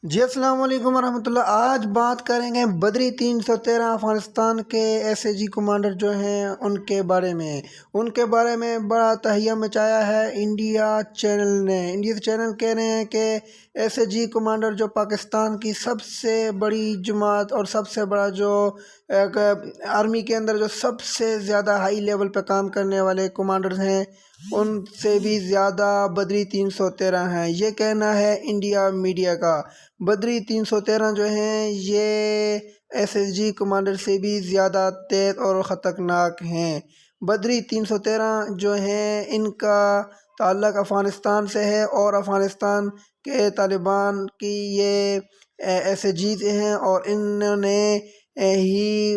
جی السلام علیکم ورحمۃ اللہ۔ آج بات کریں گے بدری 313 افغانستان کے ایس اے جی کمانڈر جو ہیں ان کے بارے میں بڑا تہیہ مچایا ہے انڈیا چینل نے۔ انڈیا چینل کہہ رہے ہیں کہ ایس اے جی کمانڈر جو پاکستان کی سب سے بڑی جماعت اور سب سے بڑا جو آرمی کے اندر جو سب سے زیادہ ہائی لیول پہ کام کرنے والے کمانڈرز ہیں ان سے بھی زیادہ بدری 313 ہیں، یہ کہنا ہے انڈیا میڈیا کا۔ بدری 313 جو ہیں یہ ایس ایس جی کمانڈر سے بھی زیادہ تیز اور خطرناک ہیں۔ بدری 313 جو ہیں ان کا تعلق افغانستان سے ہے اور افغانستان کے طالبان کی یہ ایس اے جی ہیں، اور انہوں نے ہی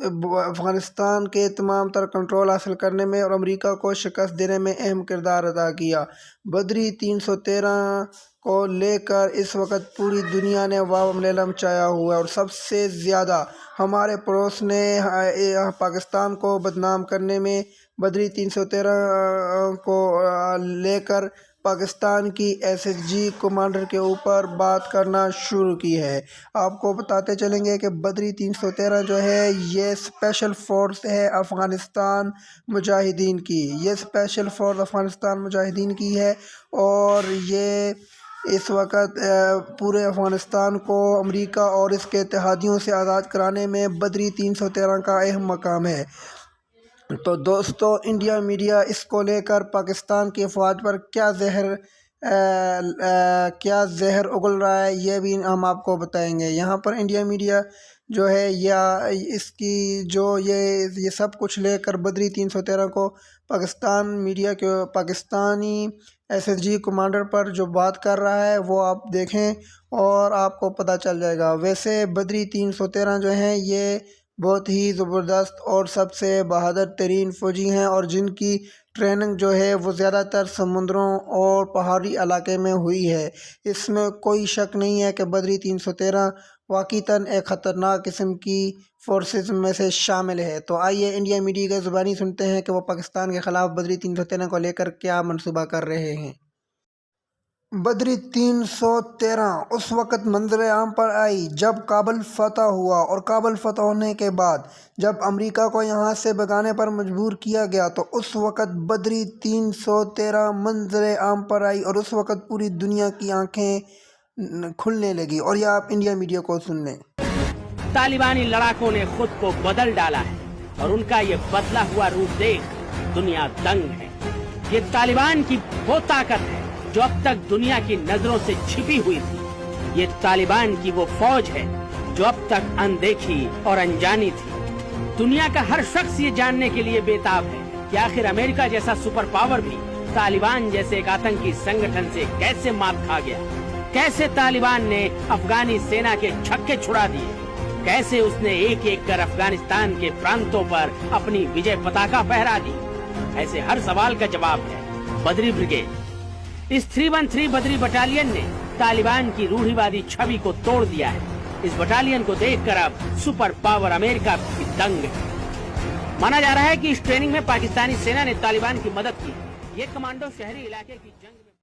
افغانستان کے تمام تر کنٹرول حاصل کرنے میں اور امریکہ کو شکست دینے میں اہم کردار ادا کیا۔ بدری 313 کو لے کر اس وقت پوری دنیا نے واو ملیلہ مچایا ہوا ہے، اور سب سے زیادہ ہمارے پڑوس نے پاکستان کو بدنام کرنے میں بدری 313 کو لے کر پاکستان کی ایس ایس جی کمانڈر کے اوپر بات کرنا شروع کی ہے۔ آپ کو بتاتے چلیں گے کہ بدری 313 جو ہے یہ اسپیشل فورس ہے افغانستان مجاہدین کی، یہ اسپیشل فورس افغانستان مجاہدین کی ہے، اور یہ اس وقت پورے افغانستان کو امریکہ اور اس کے اتحادیوں سے آزاد کرانے میں بدری 313 کا اہم مقام ہے۔ تو دوستو، انڈیا میڈیا اس کو لے کر پاکستان کی افواج پر کیا زہر اگل رہا ہے یہ بھی ہم آپ کو بتائیں گے۔ یہاں پر انڈیا میڈیا جو ہے یا اس کی جو یہ سب کچھ لے کر بدری 313 کو Pakistani S S G commander پر جو بات کر رہا ہے وہ آپ دیکھیں اور آپ کو پتہ چل جائے گا۔ ویسے بدری 313 جو ہیں یہ بہت ہی زبردست اور سب سے بہادر ترین فوجی ہیں، اور جن کی ٹریننگ جو ہے وہ زیادہ تر سمندروں اور پہاڑی علاقے میں ہوئی ہے۔ اس میں کوئی شک نہیں ہے کہ بدری 313 واقعتاً ایک خطرناک قسم کی فورسز میں سے شامل ہے۔ تو آئیے انڈیا میڈیا کے زبانی سنتے ہیں کہ وہ پاکستان کے خلاف بدری 313 کو لے کر کیا منصوبہ کر رہے ہیں۔ بدری 313 اس وقت منظر عام پر آئی جب کابل فتح ہوا، اور کابل فتح ہونے کے بعد جب امریکہ کو یہاں سے بھگانے پر مجبور کیا گیا تو اس وقت بدری 313 منظر عام پر آئی، اور اس وقت پوری دنیا کی آنکھیں کھلنے لگی۔ اور یہ آپ انڈیا میڈیا کو سن لیں۔ طالبانی لڑاکوں نے خود کو بدل ڈالا ہے، اور ان کا یہ بدلا ہوا روپ دیکھ دنیا دنگ ہے۔ یہ طالبان کی وہ طاقت ہے جو اب تک دنیا کی نظروں سے چھپی ہوئی تھی۔ یہ طالبان کی وہ فوج ہے جو اب تک اندیکھی اور انجانی تھی۔ دنیا کا ہر شخص یہ جاننے کے لیے بےتاب ہے کہ آخر امریکہ جیسا سپر پاور بھی طالبان جیسے ایک آتنکی سنگٹھن سے کیسے مات کھا گیا، کیسے طالبان نے افغانی سینا کے چھکے چھڑا دیے، کیسے اس نے ایک ایک کر افغانستان کے پرانتوں پر اپنی وجے پتاکا پھہرا دی۔ ایسے ہر سوال کا جواب ہے بدری بریگیڈ۔ اس 313 بدری بٹالین نے طالبان کی روڑھی وادی چھوی کو توڑ دیا ہے۔ اس بٹالین کو دیکھ کر اب سپر پاور امریکہ بھی دنگ ہے۔ مانا جا رہا ہے کہ اس ٹریننگ میں پاکستانی سینا نے طالبان کی مدد کی۔ یہ کمانڈو شہری علاقے کی جنگ